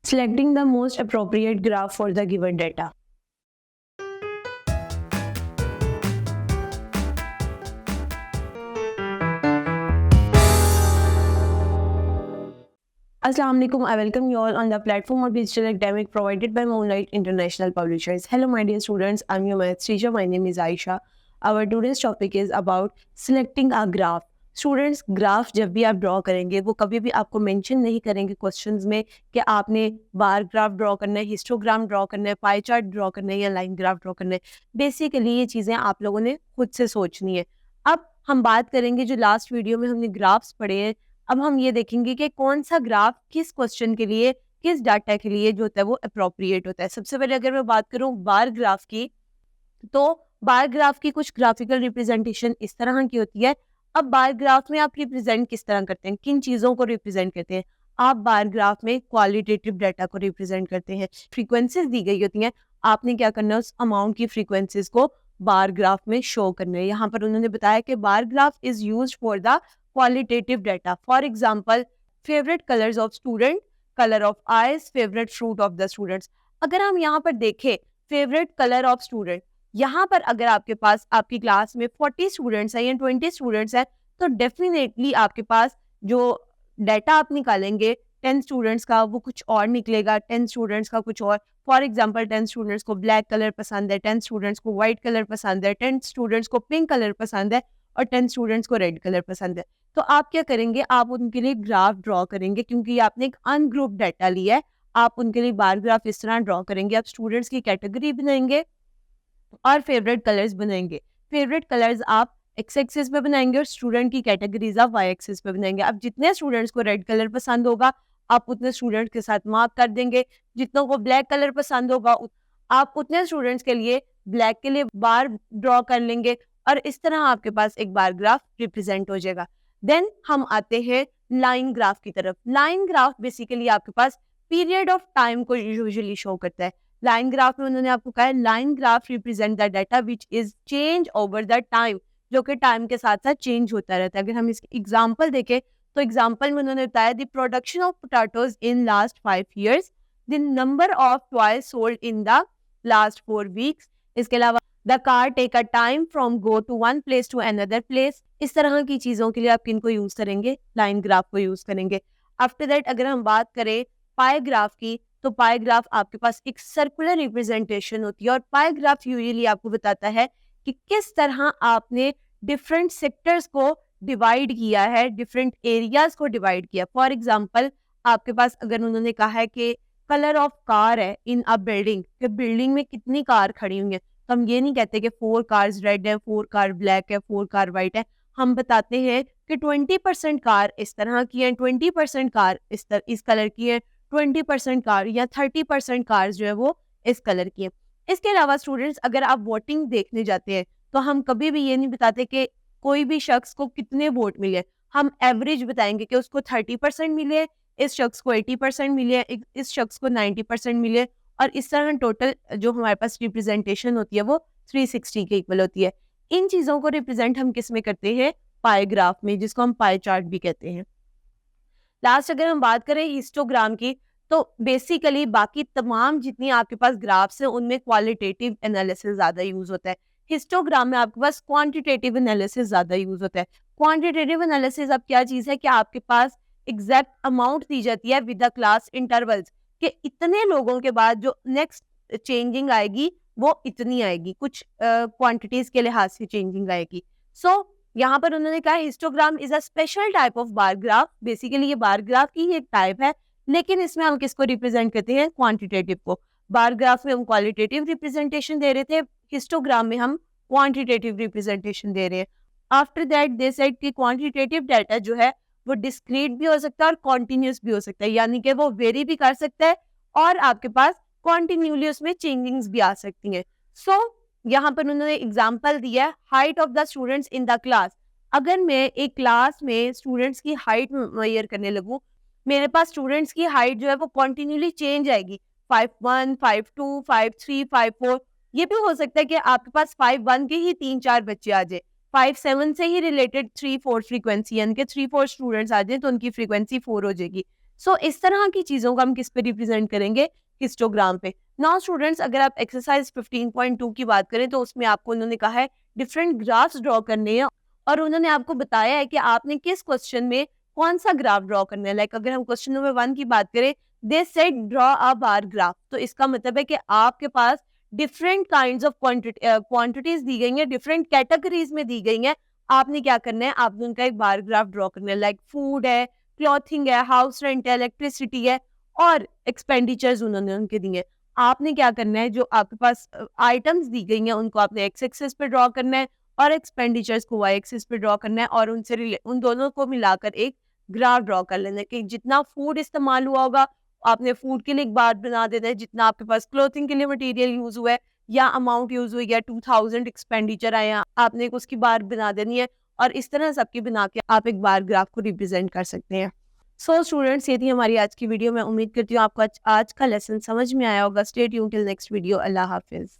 Selecting the most appropriate graph for the given data. Assalamu alaikum. I welcome you all on the platform of digital academic provided by Moonlight International Publishers. Hello my dear students, I'm your maths teacher. My name is Aisha. Our today's topic is about selecting a graph. Students graph जब भी आप draw करेंगे वो कभी भी आपको mention नहीं करेंगे क्वेश्चंस में कि आपने बार ग्राफ ड्रॉ करना है, हिस्टोग्राम ड्रॉ करना है, पाई चार्ट ड्रॉ करना है या लाइन ग्राफ ड्रॉ करना है। बेसिकली ये चीज़ें आप लोगों ने खुद से सोचनी है। अब हम बात करेंगे, जो लास्ट वीडियो में हमने ग्राफ्स पढ़े हैं, अब हम ये देखेंगे कि कौन सा ग्राफ किस क्वेश्चन के लिए, किस डाटा के लिए जो होता है वो अप्रोप्रिएट होता है। सबसे पहले अगर मैं बात करूँ बार ग्राफ की, तो बार ग्राफ की कुछ ग्राफिकल रिप्रेजेंटेशन इस तरह की होती है। अब बार ग्राफ में आप रिप्रेजेंट किस तरह करते हैं, किन चीज़ों को रिप्रेजेंट करते हैं? आप बार ग्राफ में क्वालिटेटिव डाटा को रिप्रेजेंट करते हैं। फ्रीक्वेंसीज दी गई होती हैं, आपने क्या करना है, उस अमाउंट की फ्रीक्वेंसीज को बार ग्राफ में शो करना है। यहाँ पर उन्होंने बताया कि bar graph is used for the qualitative data. For example, favourite colours of student, colour of eyes, favourite fruit of the students. अगर हम यहाँ पर देखें फेवरेट कलर ऑफ स्टूडेंट, यहाँ पर अगर आपके पास आपकी क्लास में 40 स्टूडेंट्स हैं या 20 स्टूडेंट्स हैं, तो डेफिनेटली आपके पास जो डाटा आप निकालेंगे 10 स्टूडेंट्स का वो कुछ और निकलेगा, 10 स्टूडेंट्स का कुछ और। फॉर एग्जांपल 10 स्टूडेंट्स को ब्लैक कलर पसंद है, 10 स्टूडेंट्स को व्हाइट कलर पसंद है, 10 स्टूडेंट्स को पिंक कलर पसंद है और 10 स्टूडेंट्स को रेड कलर पसंद है। तो आप क्या करेंगे, आप उनके लिए ग्राफ ड्रॉ करेंगे, क्योंकि आपने एक अनग्रुप डाटा लिया है। आप उनके लिए बार ग्राफ इस तरह ड्रॉ करेंगे, आप स्टूडेंट्स की कैटेगरी बनाएंगे और फेवरेट कलर्स बनाएंगे। फेवरेट कलर्स आप एक्स एक्सिस पे बनाएंगे और स्टूडेंट की कैटेगरीज आप वाई एक्सिस पे बनाएंगे। अब जितने स्टूडेंट्स को रेड कलर पसंद होगा आप उतने स्टूडेंट्स के साथ मार्क कर देंगे, जितनों को ब्लैक कलर पसंद होगा आप उतने स्टूडेंट्स के लिए ब्लैक के लिए बार ड्रॉ कर लेंगे और इस तरह आपके पास एक बार ग्राफ रिप्रेजेंट हो जाएगा। देन हम आते हैं लाइन ग्राफ की तरफ। लाइन ग्राफ बेसिकली आपके पास पीरियड ऑफ टाइम को यूजुअली शो करता है। लाइन ग्राफ में उन्होंने आपको कहा है line graph represent the data which is change over the time, जो कि टाइम के साथ साथ चेंज होता रहता है। अगर हम इसकी एग्जांपल देखें तो एग्जांपल में उन्होंने बताया the production of potatoes in last 5 years, the number of toys sold in the last 4 weeks। इसके अलावा the car take a time from go to one place to another place. इस तरह की चीजों के लिए आप किनको यूज करेंगे, लाइन ग्राफ को यूज करेंगे। आफ्टर दैट अगर हम बात करें पाई ग्राफ की, तो पाई ग्राफ आपके पास एक सर्कुलर रिप्रेजेंटेशन होती है और पाई ग्राफ यूजुअली आपको बताता है कि किस तरह आपने डिफरेंट सेक्टर्स को डिवाइड किया है, डिफरेंट एरियाज को डिवाइड किया। फॉर एग्जांपल आपके पास अगर उन्होंने कहा है कि कलर ऑफ कार है इन अ बिल्डिंग, कि बिल्डिंग में कितनी कार खड़ी हुई है, तो हम ये नहीं कहते कि 4 कार्स रेड है, 4 कार ब्लैक है, 4 कार वाइट है। हम बताते हैं कि 20% कार इस तरह की है, 20% कार इस कलर की है, 20% कार या 30% कार्स जो है वो इस कलर की है। इसके अलावा स्टूडेंट्स अगर आप वोटिंग देखने जाते हैं तो हम कभी भी ये नहीं बताते कि कोई भी शख्स को कितने वोट मिले, हम एवरेज बताएंगे कि उसको 30% मिले, इस शख्स को 80% मिले, इस शख्स को 90% मिले, और इस तरह टोटल जो हमारे पास रिप्रेजेंटेशन होती है वो 360 के इक्वल होती है। इन चीज़ों को रिप्रेजेंट हम किस में करते हैं, पाई ग्राफ में, जिसको हम पाई चार्ट भी कहते हैं। लास्ट अगर हम बात करें हिस्टोग्राम की, तो बेसिकली बाकी तमाम जितनी आपके पास ग्राफ्स हैं उनमें क्वालिटेटिव एनालिसिस ज्यादा यूज होता है। हिस्टोग्राम में आपके पास क्वांटिटेटिव एनालिसिस ज्यादा यूज होता है। क्वांटिटेटिव एनालिसिस अब क्या चीज है कि आपके पास एग्जैक्ट अमाउंट दी जाती है विद द क्लास इंटरवल्स, कि इतने लोगों के बाद जो नेक्स्ट चेंजिंग आएगी वो इतनी आएगी, कुछ क्वांटिटीज के लिहाज से चेंजिंग आएगी। सो यहाँ पर उन्होंने कहा histogram is a special type of bar graph. Basically ये बार ग्राफ की ही एक टाइप है, लेकिन इसमें हम किसको रिप्रेजेंट करते हैं, क्वांटिटेटिव को। बार ग्राफ में हम क्वालिटेटिव रिप्रेजेंटेशन दे रहे थे, हिस्टोग्राम में हम क्वांटिटेटिव रिप्रेजेंटेशन दे रहे हैं। आफ्टर दैट दे सेड कि क्वांटिटेटिव डाटा जो है वो डिस्क्रीट भी हो सकता है और कॉन्टिन्यूस भी हो सकता है, यानी कि वो वेरी भी कर सकता है और आपके पास कॉन्टिन्यूली उसमें चेंजिंग्स भी आ सकती हैं। सो यहाँ पर उन्होंने एग्जाम्पल दिया है height of the students in the class. अगर मैं एक क्लास में स्टूडेंट्स की हाइट मेजर करने लगूं, मेरे पास स्टूडेंट्स की हाइट जो है वो कॉन्टिन्यूली चेंज आएगी, 5'1", 5'2", 5'3", 5'4। ये भी हो सकता है कि आपके पास 5'1" के ही 3-4 बच्चे आ जाए, 5'7" से ही रिलेटेड 3-4 फ्रीक्वेंसी, यानी कि 3-4 स्टूडेंट्स आ जाए तो उनकी फ्रीक्वेंसी 4 हो जाएगी। सो इस तरह की चीज़ों को हम किस पे रिप्रेजेंट करेंगे, हिस्टोग्राम पे। नाउ स्टूडेंट्स, अगर आप एक्सरसाइज 15.2 की बात करें तो उसमें आपको उन्होंने कहा है डिफरेंट ग्राफ्स ड्रॉ करने हैं और उन्होंने आपको बताया है कि आपने किस क्वेश्चन में कौन सा ग्राफ ड्रॉ करना है। लाइक अगर हम क्वेश्चन नंबर 1 की बात करें, they said draw a bar graph, तो इसका मतलब है कि आपके पास डिफरेंट काइंड्स ऑफ क्वांटिटीज दी गई हैं, डिफरेंट कैटेगरीज में दी गई हैं। आपने क्या करना है, आपने उनका एक बार ग्राफ ड्रॉ करना है। लाइक फूड है, क्लॉथिंग है, हाउस रेंट है, इलेक्ट्रिसिटी है और एक्सपेंडिचर्स उन्होंने उनके दिए हैं। आपने क्या करना है, जो आपके पास आइटम्स दी गई हैं उनको आपने एक्स एक्सिस पे ड्रॉ करना है और एक्सपेंडिचर्स को वाई एक्सिस पे ड्रॉ करना है और उन दोनों को मिलाकर एक ग्राफ ड्रॉ कर लेना है कि जितना फूड इस्तेमाल हुआ होगा आपने फूड के लिए एक बार बना देना है, जितना आपके पास क्लोथिंग के लिए मटेरियल यूज हुआ है या अमाउंट यूज हुई है 2000 एक्सपेंडिचर आए हैं, आपने एक उसकी बार बना देनी है और इस तरह सबकी बना के आप एक बार ग्राफ को रिप्रेजेंट कर सकते हैं। सो स्टूडेंट्स, ये थी हमारी आज की वीडियो। मैं उम्मीद करती हूँ आपको आज का लेसन समझ में आया होगा। Stay tuned till next video. Allah हाफिज।